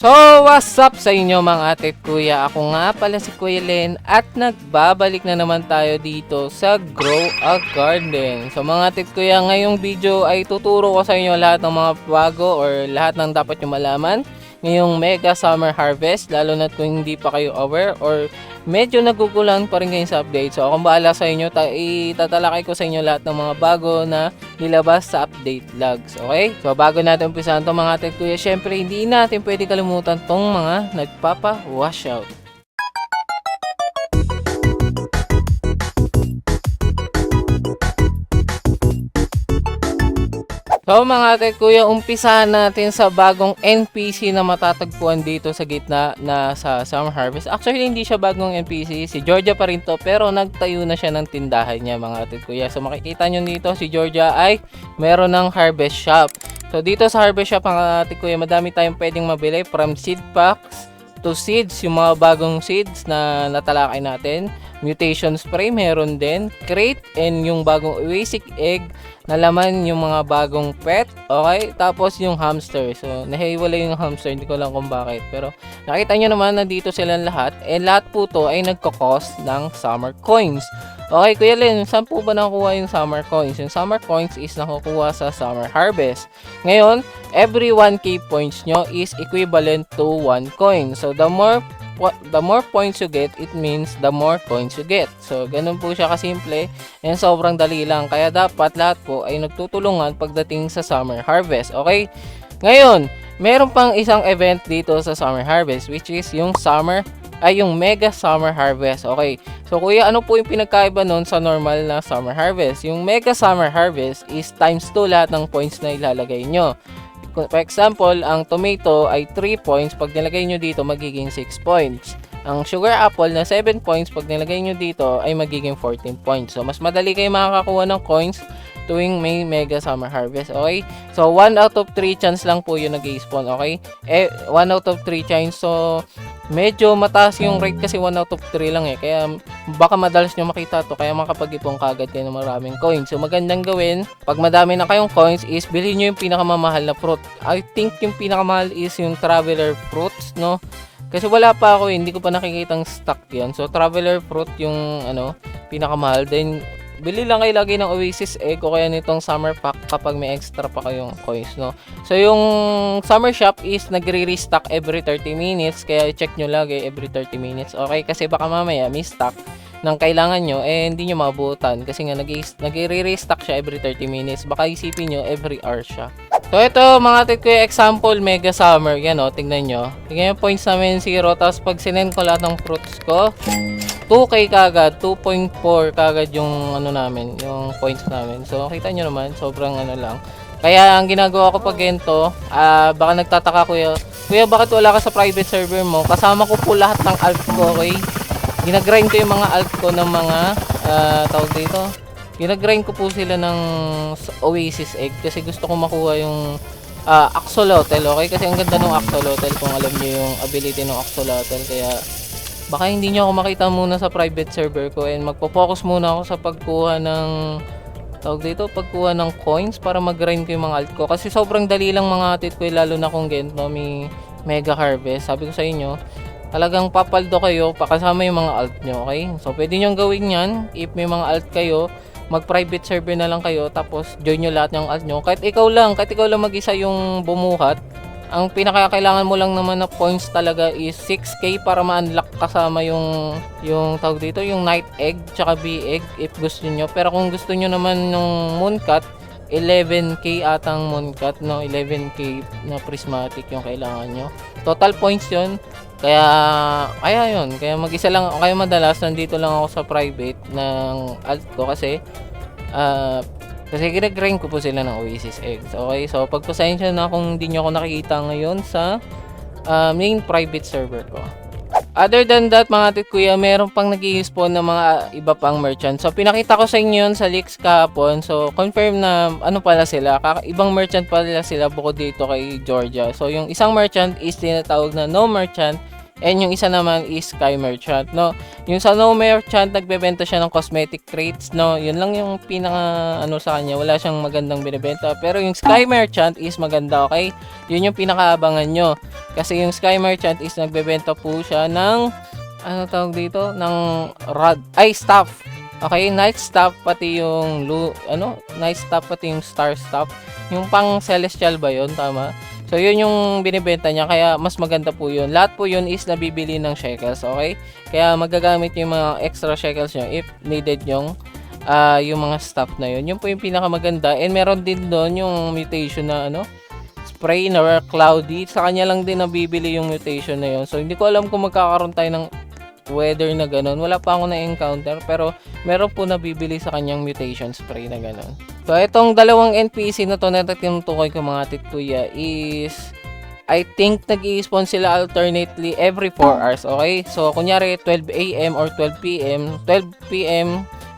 So, what's up sa inyo mga ate at kuya? Ako nga pala si Kuya Len at nagbabalik na naman tayo dito sa Grow a Garden. So mga ate at kuya, ngayong video ay tuturo ko sa inyo lahat ng mga bago or lahat ng dapat nyo malaman ngayong Mega Summer Harvest, lalo na kung hindi pa kayo aware or medyo nagugulan pa rin kayo sa update. So akong bahala sa inyo, itatalakay ko sa inyo lahat ng mga bago na nilabas sa update logs. Okay? So bago natin umpisahan itong mga ate at kuya, syempre hindi natin pwede kalimutan tong mga nagpapa-washout. So mga ate at kuya, umpisahan natin sa bagong NPC na matatagpuan dito sa gitna na sa Summer Harvest. Actually hindi siya bagong NPC, si Georgia pa rin to, pero nagtayo na siya ng tindahan niya mga ate at kuya. So makikita nyo dito si Georgia ay meron ng harvest shop. So dito sa harvest shop mga ate at kuya, madami tayong pwedeng mabili from seed packs to seeds, yung mga bagong seeds na natalakay natin. Mutation spray meron din, crate, and yung bagong basic egg na laman yung mga bagong pet. Okay, tapos yung hamster. So nahiwalay yung hamster, hindi ko lang kung bakit, pero nakita nyo naman na dito silang lahat, and lahat po to ay nagko-cost ng summer coins. Okay, Kuya Len, saan po ba nakuha yung summer coins? Yung summer coins is nakukuha sa summer harvest. Ngayon, every 1k points nyo is equivalent to 1 coin. So the more points you get, it means the more coins you get. So ganun po siya kasimple, and sobrang dali lang. Kaya dapat lahat po ay nagtutulungan pagdating sa summer harvest. Okay? Ngayon, meron pang isang event dito sa summer harvest, which is yung yung Mega Summer Harvest. Okay. So kuya, ano po yung pinagkaiba nun sa normal na Summer Harvest? Yung Mega Summer Harvest is times 2 lahat ng points na ilalagay nyo. For example, ang tomato ay 3 points. Pag nilagay nyo dito, magiging 6 points. Ang sugar apple na 7 points, pag nilagay nyo dito, ay magiging 14 points. So mas madali kayo makakakuha ng coins tuwing may Mega Summer Harvest. Okay? So 1 out of 3 chance lang po yung nag-i-spawn. Okay? 1 out of 3 chance. So medyo mataas yung rate kasi 1 out of 3 lang eh. Kaya baka madalas nyo makita to. Kaya makapag-ipon kagad kayo ng maraming coins. So magandang gawin, pag madami na kayong coins, is bilhin nyo yung pinakamamahal na fruit. I think yung pinakamahal is yung Traveler Fruits, no? Kasi wala pa ako, hindi ko pa nakikitang stock yan. So Traveler Fruit yung pinakamahal. Then bili lang kayo lagi ng Oasis Egg o kaya nitong Summer Pack kapag may extra pa kayong coins, no? So yung Summer Shop is nagre-restock every 30 minutes, kaya check nyo lagi every 30 minutes. Okay? Kasi baka mamaya may stock ng kailangan nyo, hindi nyo mabutan kasi nga nagre-restock siya every 30 minutes. Baka isipin nyo every hour siya. So ito mga tit ko yung example Mega Summer. Yan o, tignan nyo. Tignan yung points namin 0. Tapos pag sinend ko lahat ng fruits ko, 2k kagad, 2.4 kagad yung namin, yung points namin. So kita nyo naman, sobrang lang. Kaya ang ginagawa ko pag ganito, baka nagtataka kuya, bakit wala ka sa private server mo? Kasama ko po lahat ng alt ko, okay? Ginagrind ko yung mga alt ko ng mga tawag dito. Ginagrind ko po sila ng Oasis Egg kasi gusto ko makuha yung Axolotl, okay? Kasi ang ganda ng Axolotl kung alam niyo yung ability ng Axolotl. Kaya baka hindi nyo ako makita muna sa private server ko, and magpo-focus muna ako sa pagkuha ng pagkuha ng coins para mag-grind ko yung mga alt ko. Kasi sobrang dali lang mga atit ko, lalo na kung ganito may Mega Harvest. Sabi ko sa inyo, talagang papaldo kayo pakasama yung mga alt nyo, okay? So pwede nyo gawin yan if may mga alt kayo, mag-private server na lang kayo, tapos join nyo lahat ng alt nyo. Kahit ikaw lang mag-isa yung bumuhat, ang pinakakailangan mo lang naman na points talaga is 6k para ma-unlock kasama yung tawag dito, yung night egg tsaka bee egg if gusto niyo. Pero kung gusto niyo naman ng mooncut, 11k atang mooncut, no, 11k na prismatic yung kailangan nyo. Total points yun. Kaya yun, kaya mag-isa lang kaya madalas nandito lang ako sa private ng alt ko kasi ginagrind ko po sila ng Oasis Eggs. Okay, so pagpasensya na kung hindi nyo ako nakikita ngayon sa main private server ko. Other than that mga tit kuya, meron pang nag-i-spawn ng mga iba pang merchant. So pinakita ko sa inyo yun sa leaks kahapon. So confirm na pala sila, ibang merchant pala sila bukod dito kay Georgia. So yung isang merchant is tinatawag na no merchant And yung isa naman is Sky Merchant, no? Yung sa No Merchant, nagbebenta siya ng cosmetic crates, no? Yun lang yung pinaka ano sa kanya, wala siyang magandang binebenta. Pero yung Sky Merchant is maganda, okay? Yun yung pinakaabangan nyo. Kasi yung Sky Merchant is nagbebenta po siya ng ano tawag dito? Ng staff. Okay, night staff pati yung night staff pati yung star staff. Yung pang celestial ba yun? Tama. So, yun yung binibenta niya. Kaya, mas maganda po yun. Lahat po yun is nabibili ng shekels. Okay? Kaya, magagamit yung mga extra shekels nyo if needed yung mga stuff na yun. Yun po yung pinakamaganda. And meron din doon yung mutation na spray na cloudy. Sa kanya lang din nabibili yung mutation na yun. So, hindi ko alam kung magkakaroon tayo ng weather na ganun. Wala pa ako na-encounter. Pero, meron po nabibili sa kanyang mutation spray na ganun. So, itong dalawang NPC na to na tinutukoy ko mga titkuya is I think nag-i-spawn sila alternately every 4 hours, okay? So, kunyari 12 AM or 12 PM. 12 PM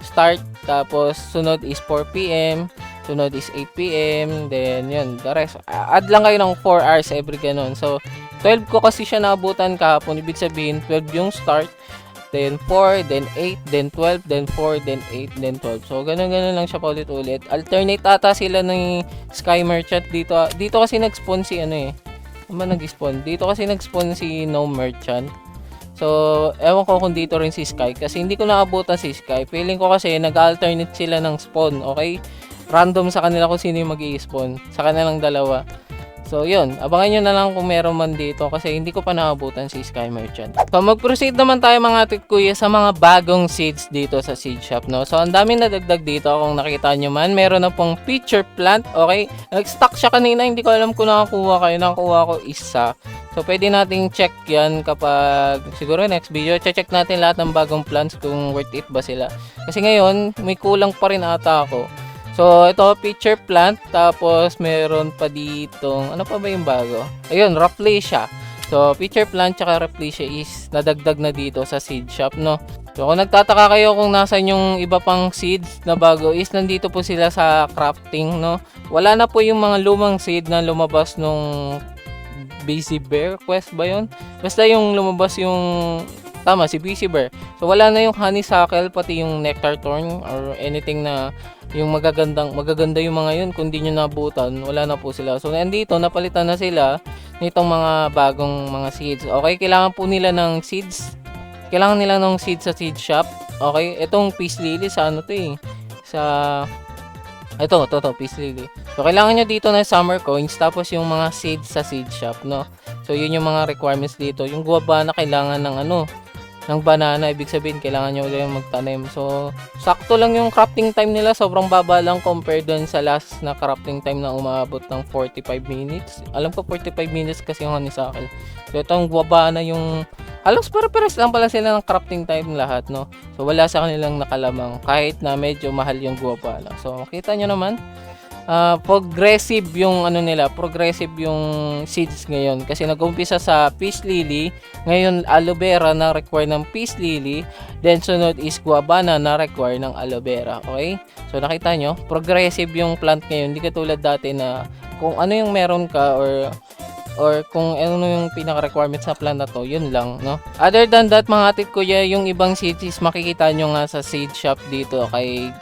start, tapos sunod is 4 PM, sunod is 8 PM, then yun, the rest. Add lang kayo ng 4 hours every ganun. So, 12 ko kasi siya naabutan kahapon, ibig sabihin 12 yung start, then 4, then 8, then 12, then 4, then 8, then 12. So, ganun-ganun lang siya paulit-ulit. Alternate ata sila ng Sky Merchant dito. Dito kasi nag-spawn si nag-spawn? Dito kasi nag-spawn si No Merchant. So, ewan ko kung dito rin si Sky. Kasi hindi ko naabutan si Sky. Feeling ko kasi nag-alternate sila ng spawn. Okay? Random sa kanila kung sino yung mag-i-spawn. Sa kanilang dalawa. So, yun. Abangan nyo na lang kung meron man dito kasi hindi ko pa naabutan si Sky Merchant. So, mag-proceed naman tayo mga titkuya sa mga bagong seeds dito sa seed shop, no? So, ang daming nadagdag dito kung nakita nyo man. Meron na pong pitcher plant, okay? Nag-stock siya kanina, hindi ko alam kung nakakuha kayo. Nakakuha ko isa. So, pwede nating check yan kapag siguro next video. Check natin lahat ng bagong plants kung worth it ba sila. Kasi ngayon, may kulang pa rin ata ako. So, ito, pitcher plant. Tapos, meron pa ditong, ano pa ba yung bago? Ayun, Rafflesia. So, pitcher plant tsaka Rafflesia is nadagdag na dito sa seed shop, no? So, kung nagtataka kayo kung nasan yung iba pang seeds na bago is nandito po sila sa crafting, no? Wala na po yung mga lumang seed na lumabas nung Busy Bear quest ba yun? Basta yung lumabas yung tama, si Busy Bear. So, wala na yung honeysuckle, pati yung nectar thorn or anything na yung magaganda yung mga yun. Kung di nyo nabutan, wala na po sila. So, nandito, napalitan na sila nitong mga bagong mga seeds. Okay, kailangan po nila ng seeds. Kailangan nila ng seeds sa seed shop. Okay, itong peace lily sa ano to eh. Ito, peace lily. So, kailangan nyo dito ng summer coins, tapos yung mga seeds sa seed shop, no? So, yun yung mga requirements dito. Yung guwabana, kailangan ng ng banana, ibig sabihin kailangan nyo ulit magtanim. So, sakto lang yung crafting time nila, sobrang baba lang compared dun sa last na crafting time na umabot ng 45 minutes. Alam ko 45 minutes kasi yung honeysuckle. So, itong guwabana yung halos para-pares lang pala sila ng crafting time lahat, no? So, wala sa kanilang nakalamang kahit na medyo mahal yung guwabana. So, makita nyo naman, progressive yung progressive yung seeds ngayon kasi nag-umpisa sa peace lily, ngayon aloe vera na require ng peace lily, then sunod is guabana na require ng aloe vera. Okay, so nakita nyo, progressive yung plant ngayon, hindi katulad dati na kung ano yung meron ka or kung ano yung pinaka-requirements sa plant na to, yun lang, no? Other than that, mga titkuya, yung ibang seeds makikita nyo nga sa seed shop dito kay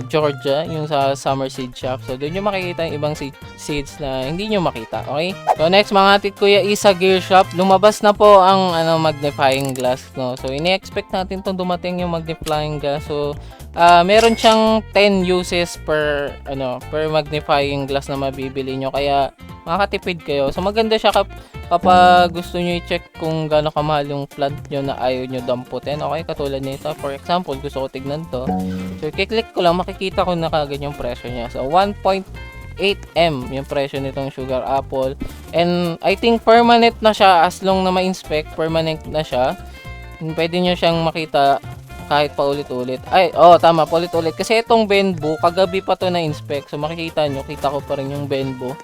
Georgia, yung sa summer seed shop. So, doon nyo makikita yung ibang seeds na hindi nyo makita. Okay? So, next mga titkuya is sa gear shop. Lumabas na po ang magnifying glass, no? So, ini-expect natin itong dumating yung magnifying glass. So, meron siyang 10 uses per magnifying glass na mabibili nyo. Kaya, makakatipid kayo. So, maganda siya kapag gusto nyo i-check kung gaano kamahal yung plant nyo na ayaw nyo damputin. Okay, katulad nito. For example, gusto ko tignan to. So, i-click ko lang, makikita ko na kagad yung presyo niya. So, 1.8M yung presyo nitong sugar apple. And, I think permanent na siya as long na ma-inspect. Permanent na siya. Pwede nyo siyang makita kahit paulit-ulit. Tama, paulit-ulit. Kasi itong Benbo, kagabi pa to na-inspect. So, makikita nyo, kita ko pa rin yung Benbo.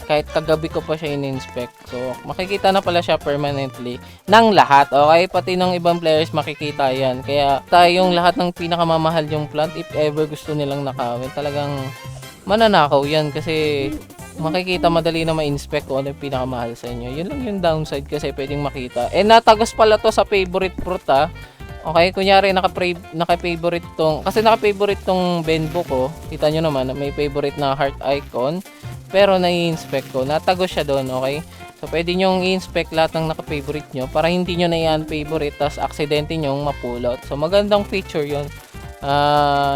Kahit kagabi ko pa siya in-inspect. So, makikita na pala siya permanently ng lahat. Okay? Pati ng ibang players makikita yan. Kaya tayong lahat ng pinakamamahal yung plant, if ever gusto nilang nakawin, talagang mananakaw yan. Kasi makikita madali na ma-inspect kung ano yung pinakamahal sa inyo. Yun lang yung downside kasi pwedeng makita. Natagos pala to sa favorite fruit Okay, kunyari naka-favorite tong, kasi naka-favorite tong Benbo ko. Kita nyo naman, may favorite na heart icon. Pero nai-inspect ko, natagos siya doon, okay? So, pwede nyong i-inspect lahat ng naka-favorite nyo para hindi nyo na i-unfavorite, tas aksidente nyong mapulot. So, magandang feature yon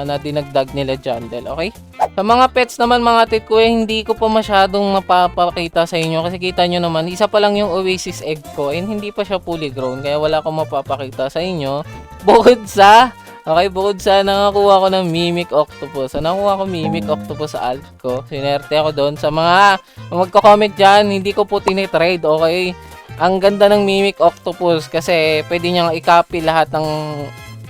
na dinagdag nila Jandel, okay? Sa mga pets naman mga tit ko, hindi ko pa masyadong mapapakita sa inyo kasi kita nyo naman, isa pa lang yung Oasis egg ko and hindi pa siya fully grown kaya wala akong mapapakita sa inyo. Bukod sa nakakuha ko ng Mimic Octopus. So, nakuha ko Mimic Octopus sa alt ko. Sinerte ako doon. Sa mga magko-comment dyan, hindi ko po tinitrade, okay? Ang ganda ng Mimic Octopus kasi pwede niyang i-copy lahat ng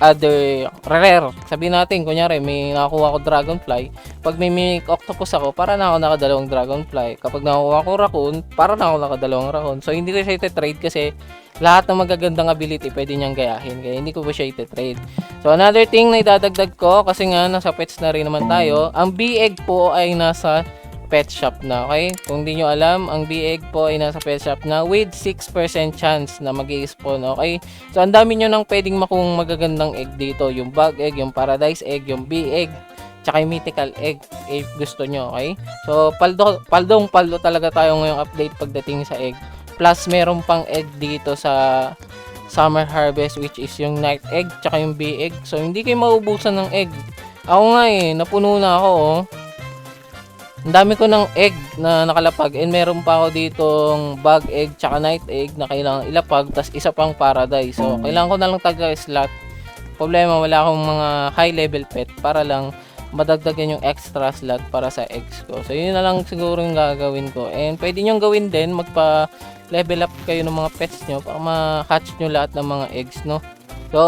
other rare. Sabihin natin, kunyari, may nakakuha ko Dragonfly. Pag may Mimic Octopus ako, para na ako nakadalawang Dragonfly. Kapag nakuha ko Raccoon, para na ako nakadalawang Raccoon. So, hindi ko siya iti-trade kasi lahat ng magagandang ability pwede niyang gayahin. Kaya hindi ko pa siya iti-trade. So, another thing na idadagdag ko, kasi nga, nasa pets na rin naman tayo, ang B-Egg po ay nasa pet shop na, okay? Kung di nyo alam, ang B-Egg po ay nasa pet shop na with 6% chance na mag-i-spawn, okay? So, ang dami nyo nang pwedeng makuhang magagandang egg dito. Yung bug egg, yung paradise egg, yung B-Egg, tsaka yung mythical egg, if gusto nyo, okay? So, paldo talaga tayo ngayong update pagdating sa egg. Plus, meron pang egg dito sa Summer Harvest, which is yung night egg, tsaka yung B-Egg. So, hindi kayo maubusan ng egg. Ako nga napuno na ako, oh. Ang dami ko ng egg na nakalapag and meron pa ako ditong bug egg tsaka night egg na kailangan ilapag tas isa pang paradise. So, kailangan ko na lang taga-slot. Problema, wala akong mga high level pet para lang madagdagan yung extra slot para sa eggs ko. So, yun na lang siguro yung gagawin ko. And pwede nyo gawin din, magpa-level up kayo ng mga pets nyo para ma-hatch nyo lahat ng mga eggs, no? So,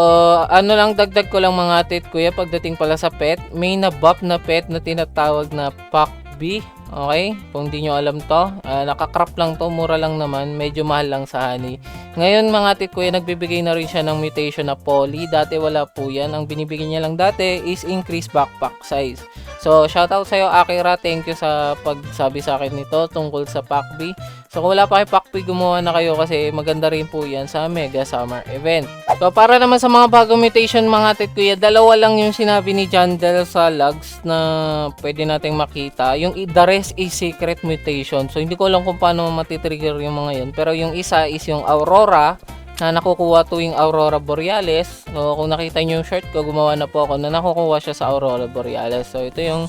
ano lang, dagdag ko lang mga tit kuya, pagdating pala sa pet, may na-buff na pet na tinatawag na Pakbi. Okay? Kung di nyo alam to, nakakrap lang to, mura lang naman, medyo mahal lang sa honey. Ngayon mga tit kuya, nagbibigay na rin siya ng mutation na poly. Dati wala po yan. Ang binibigay niya lang dati is increased backpack size. So, shoutout sa'yo Akira, thank you sa pagsabi sa akin nito tungkol sa Pakbi. So, kung wala pa kayo Pakbi, gumawa na kayo kasi maganda rin po yan sa Mega Summer Event. So, para naman sa mga bagong mutation mga tit kuya, dalawa lang yung sinabi ni Jandel sa logs na pwede nating makita. Yung the rest is secret mutation. So, hindi ko alam kung paano matitrigger yung mga yun. Pero yung isa is yung Aurora na nakukuha tuwing Aurora Borealis. So, kung nakita nyo yung shirt ko, gumawa na po ako na nakukuha siya sa Aurora Borealis. So, ito yung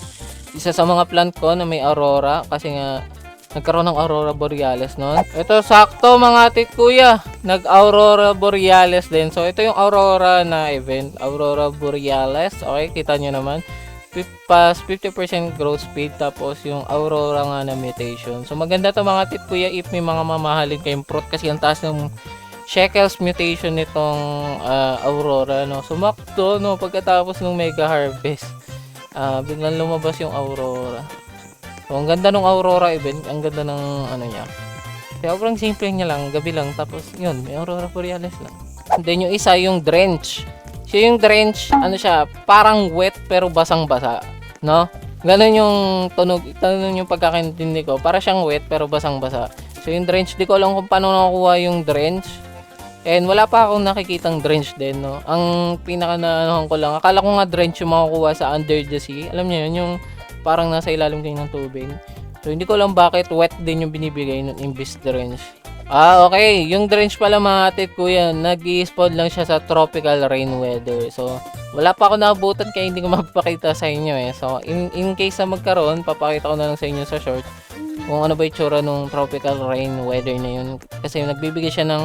isa sa mga plant ko na may Aurora kasi nga nagkaroon ng Aurora Borealis noon. Ito sakto mga tit kuya, nag-Aurora Borealis din. So, ito yung Aurora na event, Aurora Borealis. Okay, kita nyo naman. Pas 50% growth speed tapos yung Aurora nga na mutation. So, maganda to mga tit kuya if may mga mamahalin kayong fruit kasi ang taas ng Shekels mutation nitong Aurora, no. Sumakto, no, pagkatapos ng Mega Harvest. Biglang lumabas yung Aurora. So, ang ganda ng Aurora event, ang ganda ng ano niya. Sobrang simple niya lang, gabi lang, tapos yun, may Aurora Borealis lang. And then yung isa, yung Drench. So, yung Drench, ano siya, parang wet pero basang-basa, no? Ganun yung tunog yung pagkakaintindi ko. Para siyang wet pero basang-basa. So, yung Drench, di ko alam kung paano nakukuha yung Drench. And wala pa akong nakikitang drench din, no. Ang pinaka naanohan ko lang, akala ko nga drench yung makukuha sa Under the Sea. Alam niyo yun, yung parang nasa ilalim din ng tubig. So, hindi ko alam bakit wet din yung binibigay ng imbis drench. Okay. Yung drench pala mga tit kuya, nag-i-spawn lang siya sa tropical rain weather. So, wala pa ako naabutan kaya hindi ko mapapakita sa inyo eh. So, in case na magkaroon, papakita ko na lang sa inyo sa short kung ano ba itsura nung tropical rain weather na yun. Kasi nagbibigay siya ng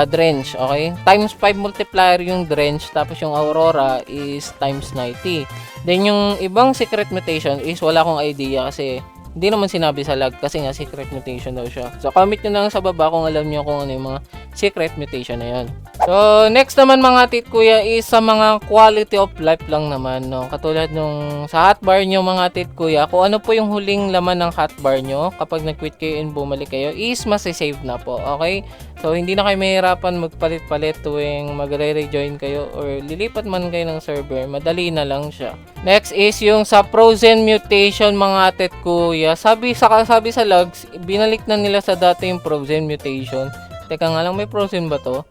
drench, okay? Times 5 multiplier yung drench, tapos yung Aurora is times 90. Then yung ibang secret mutation is wala akong idea kasi hindi naman sinabi sa log kasi nga secret mutation daw siya. So comment nyo lang sa baba kung alam nyo kung ano yung mga secret mutation na yun. So, next naman mga tit kuya is sa mga quality of life lang naman, no? Katulad nung sa hotbar nyo mga tit kuya, kung ano po yung huling laman ng hotbar nyo kapag nag-quit kayo and bumalik kayo is masisave na po, okay? So, hindi na kayo mahirapan magpalit-palit tuwing magre-rejoin kayo or lilipat man kayo ng server. Madali na lang siya. Next is yung sa frozen mutation mga tit kuya. Sabi sa logs, binalik na nila sa dati yung frozen mutation. Teka nga lang, may frozen ba to?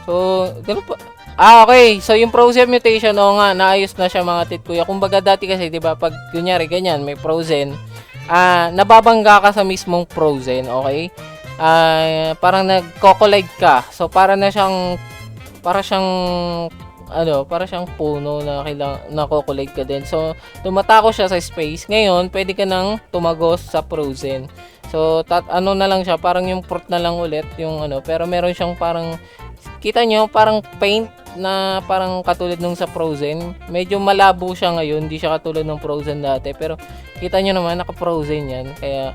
So, ganun pa. Okay. So, yung frozen mutation, o nga, naayos na siya mga tit kuya. Kumbaga dati kasi, di ba, pag kunyari, ganyan, may frozen, nababangga ka sa mismong frozen, okay? Parang nagko-collide ka. So, para siyang puno na nako-collide ka din. So, tumatako siya sa space. Ngayon, pwede ka nang tumagos sa frozen. So, na lang siya, parang yung fruit na lang ulit, yung pero meron siyang parang, kita nyo, parang paint na parang katulad nung sa Frozen. Medyo malabo siya ngayon, hindi siya katulad ng Frozen dati. Pero kita nyo naman, naka-Frozen yan. Kaya,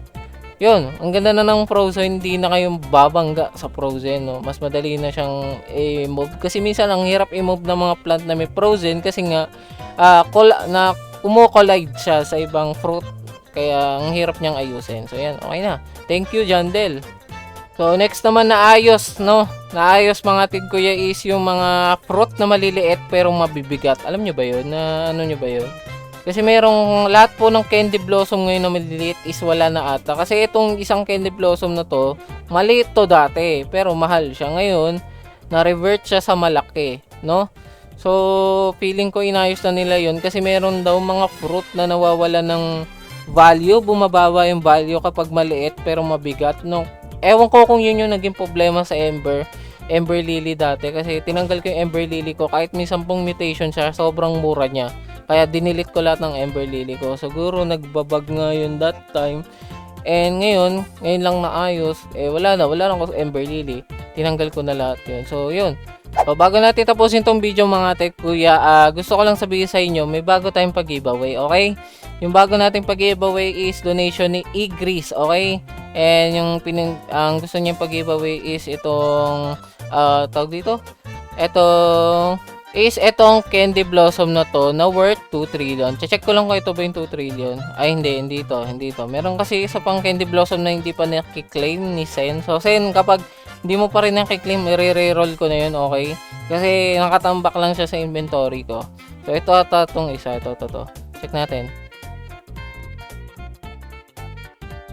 yun, ang ganda na ng Frozen, hindi na kayong babangga sa Frozen. No? Mas madali na siyang i-move. Kasi minsan, ang hirap i-move ng mga plant na may Frozen kasi nga, kumo-collide siya sa ibang fruit. Kaya, ang hirap niyang ayusin. So, yan, okay na. Thank you, Jandel. So, next naman naayos, no? Naayos mga tig kuya is yung mga fruit na maliliit pero mabibigat. Alam nyo ba yun? Nyo ba yun? Kasi merong lahat po ng candy blossom ngayon na maliliit is wala na ata. Kasi itong isang candy blossom na to, maliit to dati. Pero mahal siya. Ngayon, na-revert siya sa malaki, no? So, feeling ko inayos na nila yun. Kasi meron daw mga fruit na nawawala ng value. Bumababa yung value kapag maliit pero mabigat, no? Ewan ko kung yun yung naging problema sa Ember Lily dati kasi tinanggal ko yung Ember Lily ko kahit may 10 mutation siya, sobrang mura niya. Kaya dinilit ko lahat ng Ember Lily ko. Siguro nagbabag nga yun that time. And ngayon lang naayos. Wala na ako sa Ember Lily. Tinanggal ko na lahat yun. So yun. So, bago natin tapusin tong video mga tek kuya, gusto ko lang sabihin sa inyo, may bago tayong pag-giveaway, okay? Yung bago nating pag-giveaway is donation ni Igris, okay? And yung ang gusto niya pag-giveaway is itong tawag dito. Itong candy blossom na to na worth 2 trillion. Check ko lang kung ito ba yung 2 trillion. Ay hindi to. Meron kasi isa pang candy blossom na hindi pa na-claim ni Sen. So Sen, kapag hindi mo pa rin na-claim, i-re-roll ko na yun, okay? Kasi nakatambak lang siya sa inventory ko. So ito ata itong isa, ito. Check natin.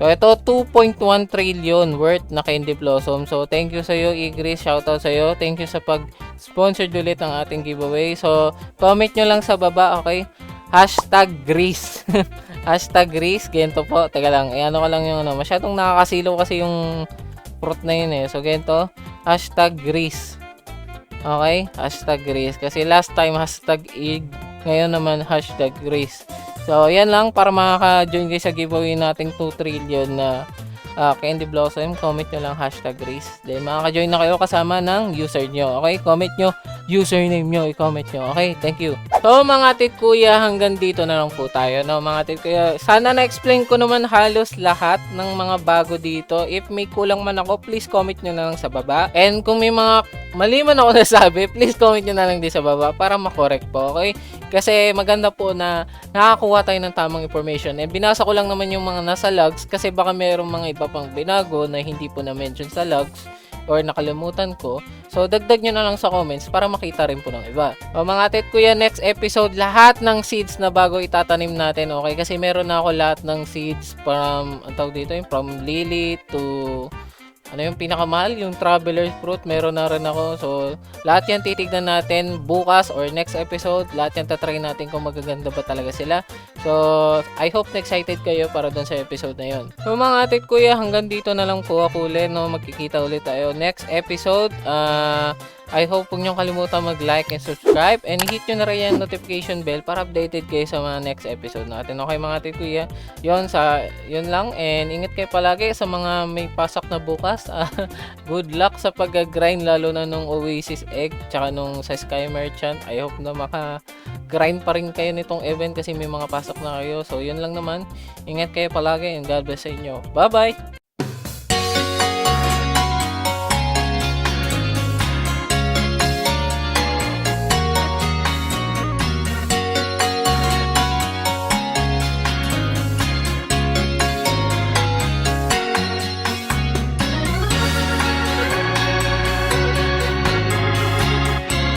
So, ito, 2.1 trillion worth na candy blossom. So, thank you sa iyo, Igris. Shoutout sa iyo. Thank you sa pag-sponsor ulit ng ating giveaway. So, comment nyo lang sa baba, okay? #Gris. #Gris. Gento po. Teka lang. Ano ko lang yung masyadong nakakasilaw kasi yung fruit na yun eh. So, gento. #Gris. Okay? #Gris. Kasi last time, #Ig. Ngayon naman, #Gris. So, yan lang para makaka-join kayo sa giveaway nating 2 trillion na candy blossom. Comment nyo lang #Grace. Then, makaka-join na kayo kasama ng user nyo. Okay? Comment nyo, username nyo, i-comment nyo. Okay? Thank you. So, mga tit kuya, hanggang dito na lang po tayo. No? Mga tit kuya, sana na-explain ko naman halos lahat ng mga bago dito. If may kulang man ako, please comment nyo na lang sa baba. And kung may mga mali man ako nasabi, please comment nyo na lang din sa baba para makorek po. Okay? Kasi maganda po na nakakuha tayo ng tamang information. And binasa ko lang naman yung mga nasa logs kasi baka mayroong mga iba pang binago na hindi po na-mention sa logs or nakalimutan ko. So, dagdag nyo na lang sa comments para makita rin po ng iba. O mga tet kuya, next episode, lahat ng seeds na bago itatanim natin, okay? Kasi meron na ako lahat ng seeds from, ang tawag dito, from lily to yung pinakamahal, yung traveler's fruit, meron na rin ako. So, lahat yan titignan natin bukas or next episode. Lahat yan tatry natin kung magaganda ba talaga sila. So, I hope na excited kayo para dun sa episode na yon. So, mga atit kuya, hanggang dito na lang po ako ulit. No? Magkikita ulit tayo next episode. I hope huwag nyo kalimutan mag-like and subscribe and hit nyo na rin yung notification bell para updated kayo sa mga next episode natin. Okay mga tit kuya, yun lang and ingat kayo palagi sa mga may pasak na bukas. Good luck sa pag-grind lalo na nung Oasis Egg tsaka nung sa Sky Merchant. I hope na maka-grind pa rin kayo nitong event kasi may mga pasok na kayo. So yun lang naman, ingat kayo palagi and God bless sa inyo. Bye bye!